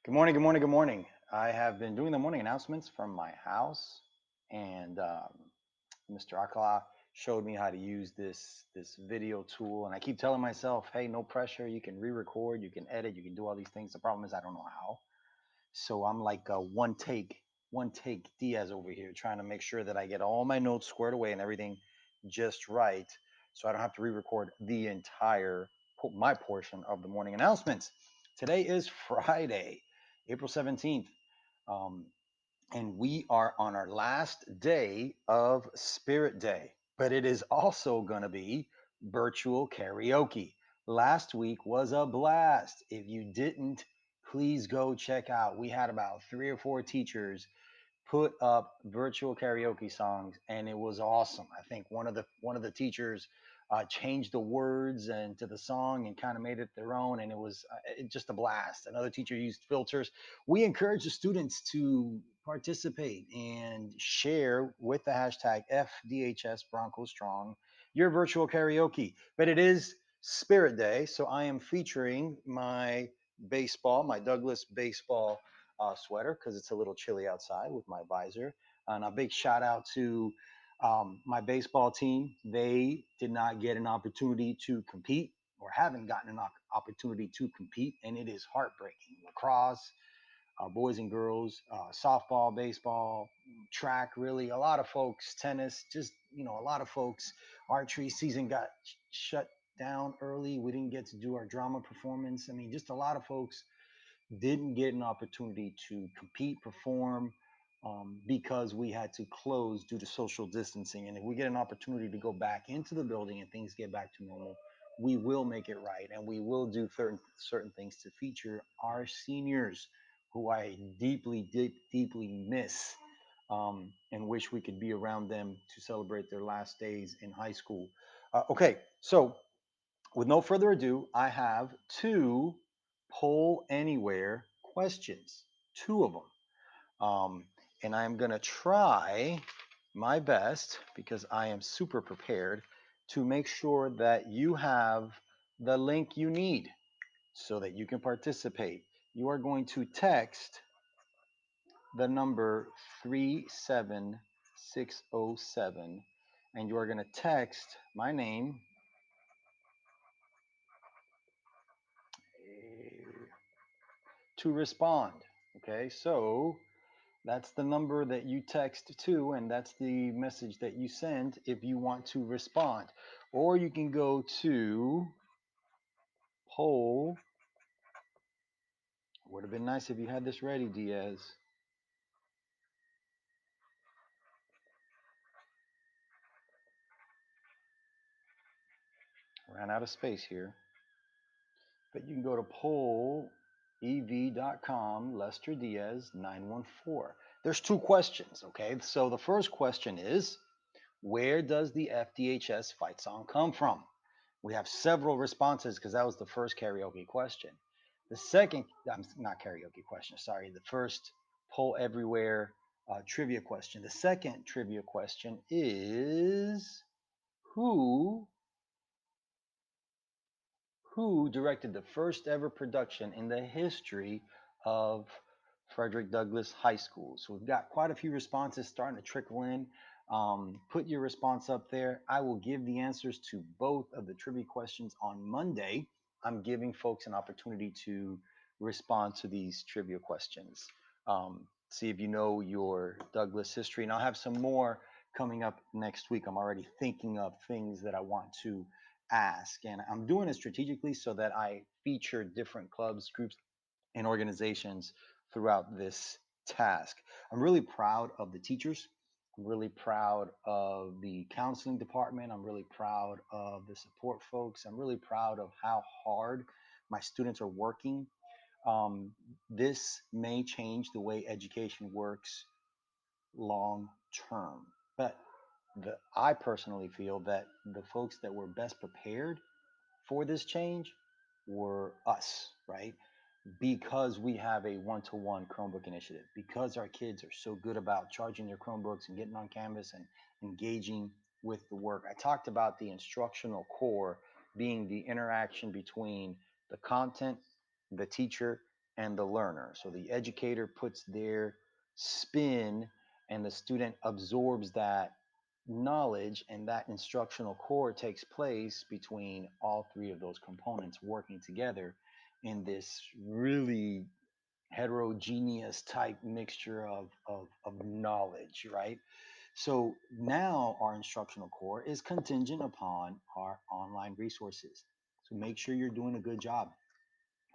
Good morning, good morning, good morning. I have been doing the morning announcements from my house, and Mr. Akala showed me how to use this video tool. And I keep telling myself, hey, no pressure. You can re-record, you can edit, you can do all these things. The problem is I don't know how. So I'm like one take Diaz over here, trying to make sure that I get all my notes squared away and everything just right, so I don't have to re-record the entire my portion of the morning announcements. Today is Friday, April 17th, um, and we are on our last day of Spirit Day. But it is also going to be virtual karaoke. Last week was a blast. If you didn't, please go check out. We had about three or four teachers put up virtual karaoke songs, and it was awesome. I think one of the teachers changed the words and to the song and kind of made it their own, and it just a blast. Another teacher used filters. We encourage the students to participate and share with the hashtag FDHS Bronco Strong your virtual karaoke. But it is Spirit Day, so I am featuring my Douglas baseball sweater because it's a little chilly outside with my visor. And a big shout out to my baseball team. They did not get an opportunity to compete or haven't gotten an opportunity to compete, and it is heartbreaking. Lacrosse, boys and girls, softball, baseball, track, really, a lot of folks, tennis, just, a lot of folks. Archery season got shut down early. We didn't get to do our drama performance. I mean, just a lot of folks didn't get an opportunity to compete, perform, because we had to close due to social distancing. And if we get an opportunity to go back into the building and things get back to normal, we will make it right, and we will do certain things to feature our seniors, who I deeply miss, and wish we could be around them to celebrate their last days in high school. Okay, so with no further ado, I have two poll anywhere questions, two of them. And I'm going to try my best, because I am super prepared, to make sure that you have the link you need so that you can participate. You are going to text the number 37607, and you are going to text my name to respond. Okay, so that's the number that you text to, and that's the message that you send if you want to respond. Or you can go to poll. Would have been nice if you had this ready, Diaz. Ran out of space here. But you can go to pollev.com, Lester Diaz 914. There's two questions, okay? So the first question is, where does the FDHS fight song come from? We have several responses because that was the first karaoke question. The second, not karaoke question, sorry, the first poll everywhere trivia question. The second trivia question is, who who directed the first ever production in the history of Frederick Douglass High School? So we've got quite a few responses starting to trickle in. Put your response up there. I will give the answers to both of the trivia questions on Monday. I'm giving folks an opportunity to respond to these trivia questions. See if you know your Douglass history. And I'll have some more coming up next week. I'm already thinking of things that I want to ask. And I'm doing it strategically so that I feature different clubs, groups, and organizations throughout this task. I'm really proud of the teachers. I'm really proud of the counseling department. I'm really proud of the support folks. I'm really proud of how hard my students are working. This may change the way education works long term, but I personally feel that the folks that were best prepared for this change were us, right? Because we have a one-to-one Chromebook initiative, because our kids are so good about charging their Chromebooks and getting on Canvas and engaging with the work. I talked about the instructional core being the interaction between the content, the teacher, and the learner. So the educator puts their spin and the student absorbs that knowledge, and that instructional core takes place between all three of those components working together in this really heterogeneous type mixture of knowledge, right? So now our instructional core is contingent upon our online resources. So make sure you're doing a good job.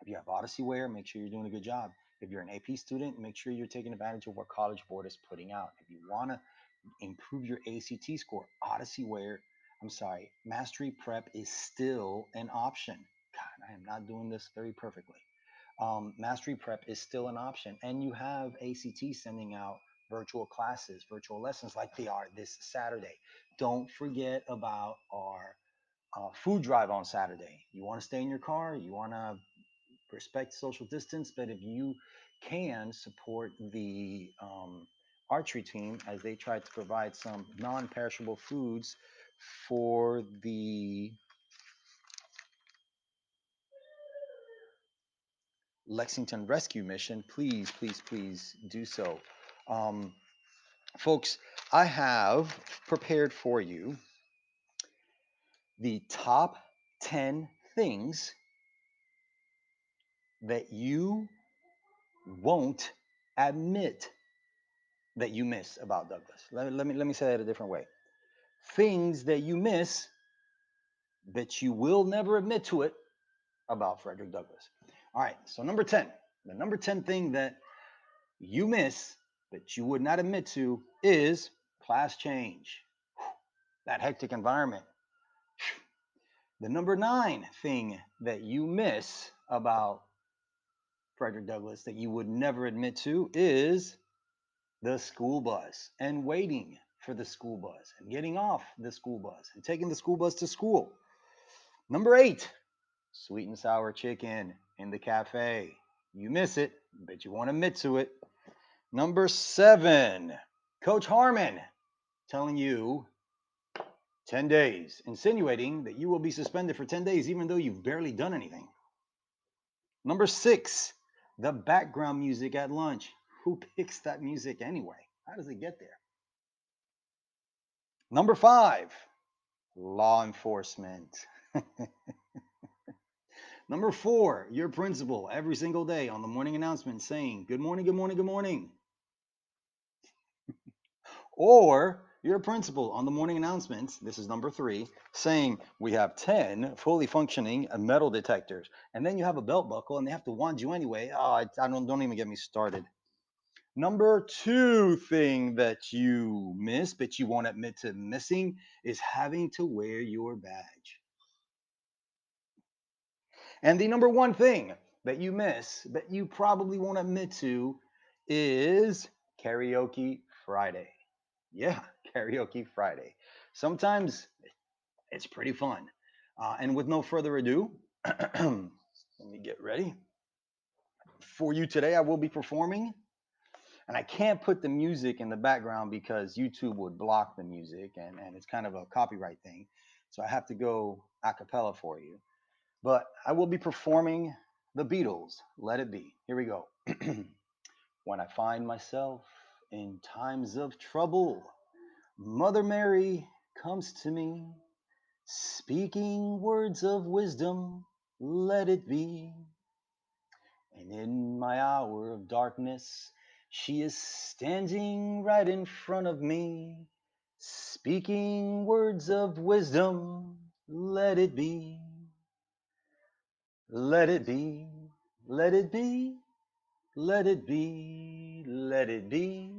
If you have Odysseyware, make sure you're doing a good job. If you're an AP student, make sure you're taking advantage of what College Board is putting out. If you want to improve your ACT score, Odysseyware, I'm sorry, Mastery Prep is still an option. God, I am not doing this very perfectly. Mastery Prep is still an option, and you have ACT sending out virtual classes, virtual lessons like they are this Saturday. Don't forget about our food drive on Saturday. You want to stay in your car, you want to respect social distance, but if you can support the archery team as they try to provide some non-perishable foods for the Lexington Rescue Mission, please, please, please do so. Um, Folks, I have prepared for you the top 10 things that you won't admit that you miss about Douglas. Let me say that a different way. Things that you miss that you will never admit to it about Frederick Douglass. All right, so number 10, the number 10 thing that you miss that you would not admit to is class change, that hectic environment. The number 9 thing that you miss about Frederick Douglass that you would never admit to is the school bus and waiting for the school bus and getting off the school bus and taking the school bus to school. Number 8, sweet and sour chicken in the cafe. You miss it, but you won't admit to it. Number 7, Coach Harmon telling you 10 days, insinuating that you will be suspended for 10 days even though you've barely done anything. Number 6, the background music at lunch. Who picks that music anyway? How does it get there? Number 5, law enforcement. Number 4, your principal every single day on the morning announcement saying, good morning, good morning, good morning. Or your principal on the morning announcements, this is number 3, saying, we have 10 fully functioning metal detectors. And then you have a belt buckle and they have to wand you anyway. Oh, I don't even get me started. Number 2 thing that you miss, but you won't admit to missing, is having to wear your badge. And the number 1 thing that you miss, that you probably won't admit to, is karaoke Friday. Yeah, karaoke Friday. Sometimes it's pretty fun. And with no further ado, let me get ready. For you today, I will be performing, and I can't put the music in the background because YouTube would block the music, and it's kind of a copyright thing. So I have to go a cappella for you. But I will be performing the Beatles, Let It Be. Here we go. When I find myself in times of trouble, Mother Mary comes to me, speaking words of wisdom, let it be. And in my hour of darkness, she is standing right in front of me, speaking words of wisdom, let it be. Let it be, let it be, let it be, let it be.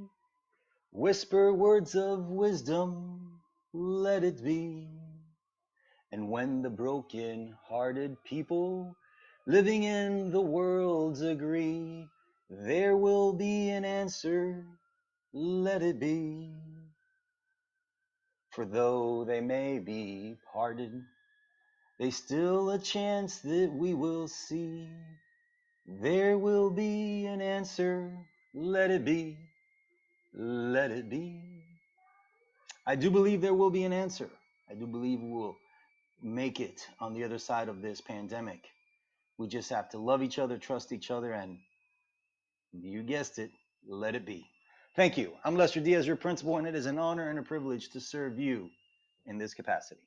Whisper words of wisdom, let it be. And when the broken-hearted people living in the world agree, there will be an answer, let it be. For though they may be pardoned, there's still a chance that we will see. There will be an answer, let it be, let it be. I do believe there will be an answer. I do believe we will make it on the other side of this pandemic. We just have to love each other, trust each other, and You guessed it. Let it be. Thank you. I'm Lester Diaz, your principal, and it is an honor and a privilege to serve you in this capacity.